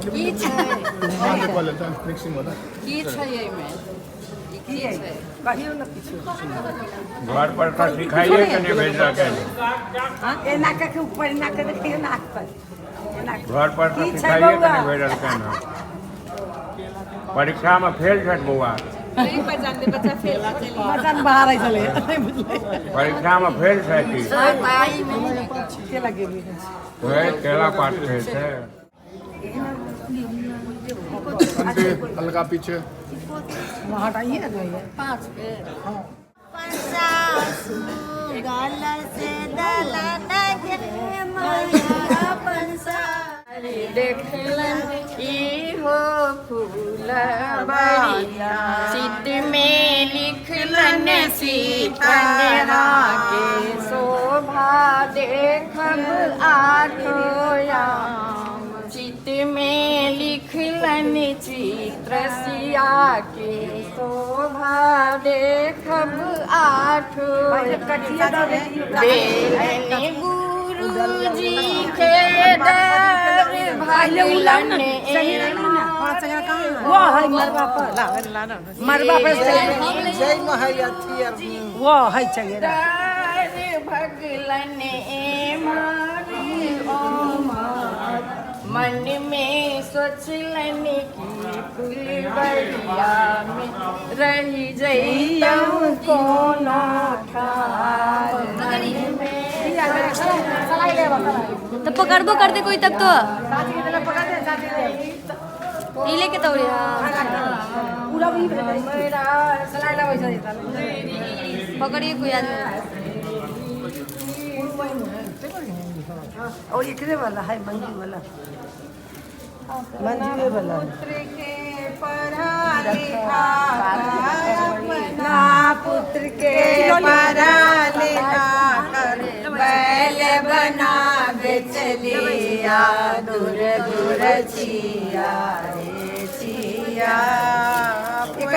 की छै तुम्हारे कॉलेज मिक्सिंग होता की छै एहिमे की छै कहियो न किछो घर पर का सिखाइए के नहीं भेज रखे एना के ऊपर एना के देखियो ना पर घर पर का सिखाइए के नहीं भेज रखे ना परीक्षा में फेल छट बउआ नहीं पहचान दे बच्चा फेल मचान बाहर आई चले परीक्षा में फेल छटी ताई में के लगे भी तो केला पात है से अंडे अलगा पीछे वहां हटाइए ना भैया 5 पे पंसासु गाल से दलन गे माया पंसा देखलन ई हो फूल बरिया चित में लिखलन सीतनहा के शोभा देखब आठोयाम चित में लिखलन चित्र सिया के शोभा देखब आठोयाम बेलन गुरुजी के दर भगलन वो है मरवा पर मरवा पर जय महयथी वो है चाहिए भगलन मारी ओमार मन में सोचलन की फुलवरिया में रही जइतहु कोनो ठार तो पकड़बो कर दे कोई तब तो ये लेके तौड़ी पूरा भी पकड़िए कोई आदमी और इतने वाला है मंजू वाला मंजू वाला ना पुत्र के परा लेना कर बैल बना बेचलिया दूर दूर छिया रे छिया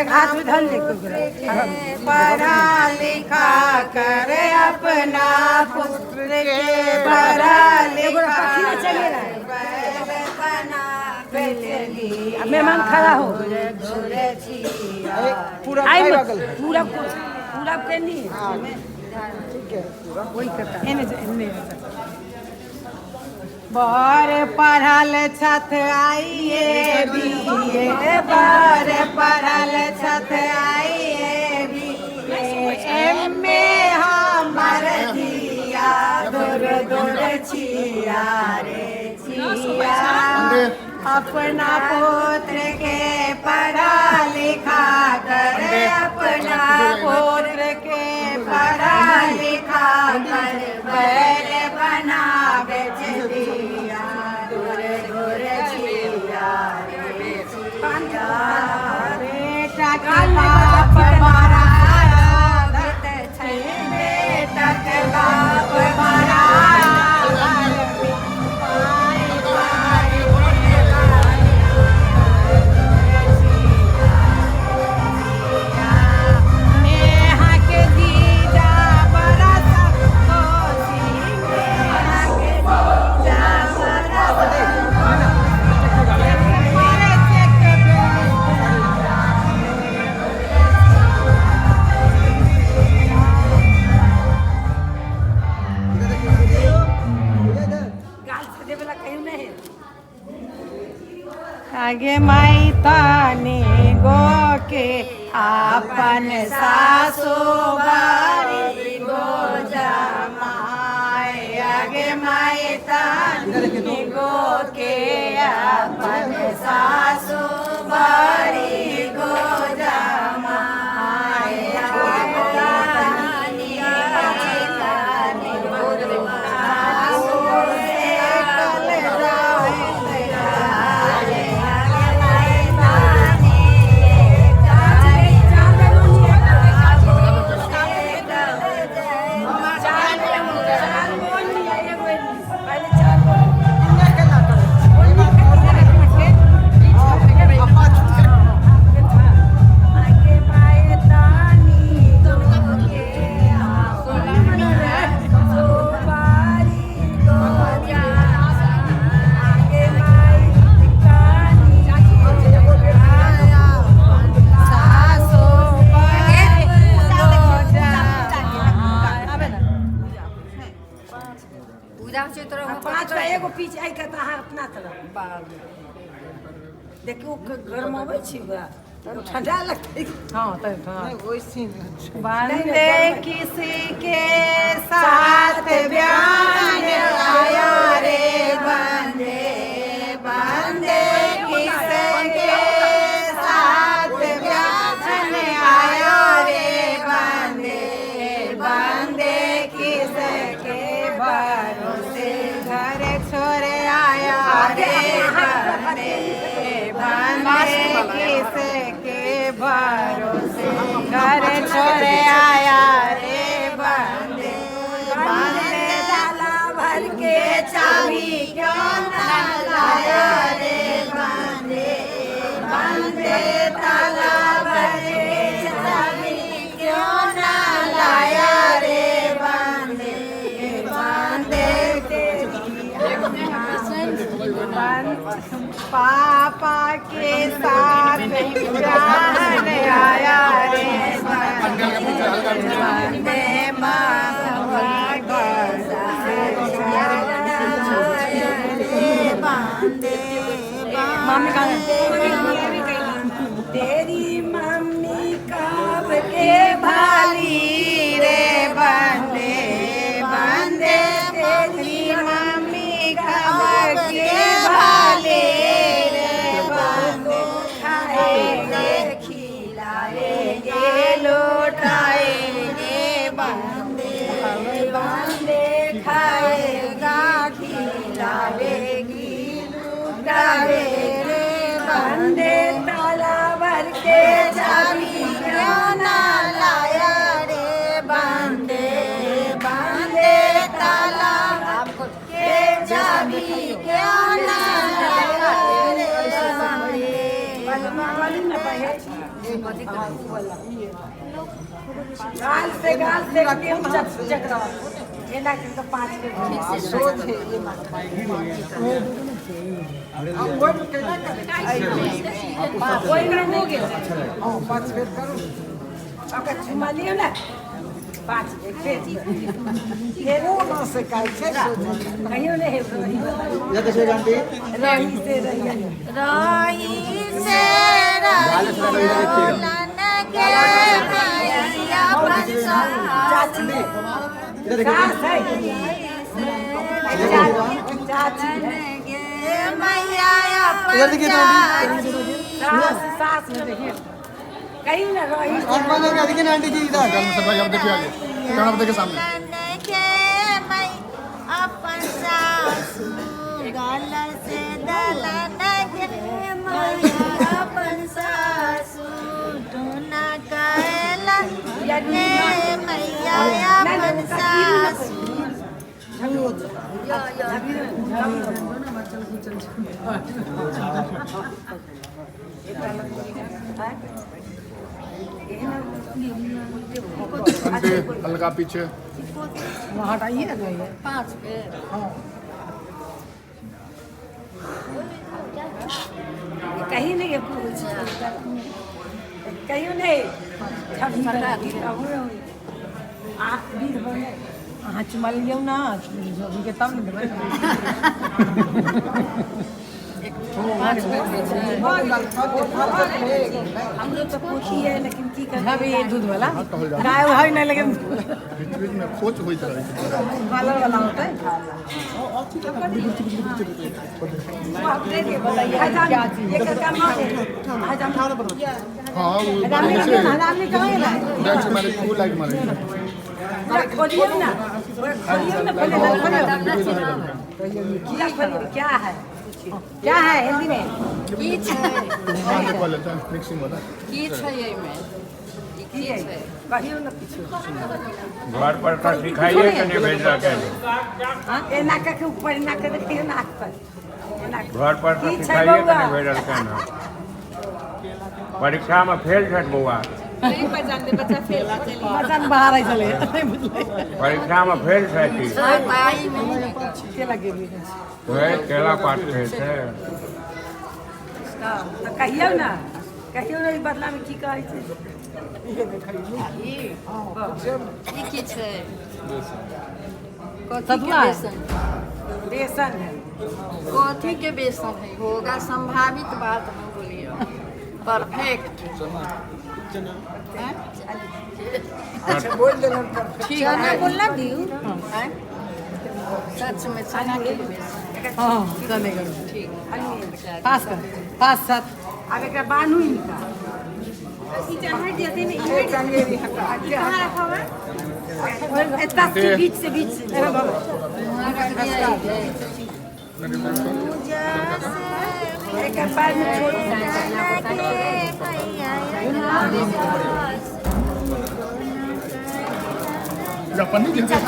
एक हाथ में धर ले पढ़ा लिखा कर अपना पुत्र के पढ़ा लिखा बैल बना बेचलिया मेहमान खड़ा हो दूर छिया पूरा पूरा पूरा के नहीं ठीक है वही करता इन्हें बर पढ़ल छथ आइए बीए बर पढ़ल छथ आइए बीए में हमर दिया दूर दूर छिया रे छिया अपना पुत्र के पढ़ा लिखा कर अपना पुत्र के पढ़ा लिखा कर बैल बना बेच दिया दूर दूर छिया रे छिया बेटा का बाप मारा बेटा के बाप मारा आगे माई ताने गो के आपन सासु बारी गो जमाए आगे माई ताने गो के आपन सासु बारी गो जमाए देखियो गरम अबै छी ओकरा ठंडा लगतै हाँ त वैसे बंदे किसी के साथ ब्याह आया रे बंदे बंदे किसके साथ ब्याह आया रे बंदे बंदे किसके भरोसे घर छोड़े आया रे बंदे बंदे किसके भरोसे घर छोड़े आया रे बंदे बंदे डाला भर के चाबी क्यों ना लाया रे बंदे बंदे ताला भर के चाबी क्यों ना लाया रे बंदे बंदे पापा के साथ जान आया रे बंदे मम्मी तेरी मम्मी कब के भाली रे बंदे बंदे तेरी मम्मी कब के भाले रे बंदे खाएंगे खिलाएंगे लौटाएंगे बंदे बंदे खाएगा खिलाएगी लौटाएंगे बंदे ताला भर के चाबी क्यों ना लाया रे बंदे बंदे ताला के चाबी क्यों ना लाया रे बंदे गाल से गेहूं चकरा एना के तो 5 के सोच है ये मत कोई ना हो गया हां 5 फेर करो अगर चुमा लियो ना 5 एक फेर ये वो ना से काई छे कहियो ने हे या कैसे जानती रही से के मैया पंसा चाची चाची मैया सास में देखिए कहीं ना रही आंटी जी इधर सब भाई अब देखिए आगे कौन देखिए सामने अपन सासू गाल से दलन के मैया अपन सासू टूना कहला यने मैया अपन सासू आंटी हल्का पीछे वहां हटाइए ना 5 पे कहीं नहीं कहीं नहीं हाँ चुमा लियो ना जो भी के तब नहीं हम लोग तो पूछी है लेकिन की कर ये दूध वाला गाय है नहीं लेकिन बीच में खोज हुई तरह वाला वाला होता है बताइए क्या चीज ये क्या काम है हाँ वो हरामी कहाँ है दैट्स मारे फुल लाइक मारे खोलिए ना क्या है क्या है हिंदी में कीच है माने वाले था मिक्सिंग वाला कीच है ये में कीच है कहियो ना पीछे घर पर का सिखाइए कने भेजा के ए नाक के ऊपर नाक देखिए नाक पर घर पर का सिखाइए कने भेजल के ना परीक्षा में फेल छट बउआ नहीं पहचान दे बच्चा फेल मचान बाहर आई चले परीक्षा में फेल छटी आई नहीं के लगे भी तो केला पात है से तो कहियो ना ई बदला में की कहै छै ये कीच है सतुआ बेसन बेसन है कथी के बेसन है होगा संभावित बात न बोलिए परफेक्ट अच्छा बोल देना ठीक चना है बोलना दियो हैं? सच में चना के बेसन हाँ चलेगा ठीक पास कर 5-7 अब एक बानू इनका एक चंगेरी हटा इतना बीच से एक बार में छोड़ पन्नी गिनते हैं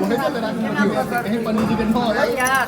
कहीं पन्नी जी के यार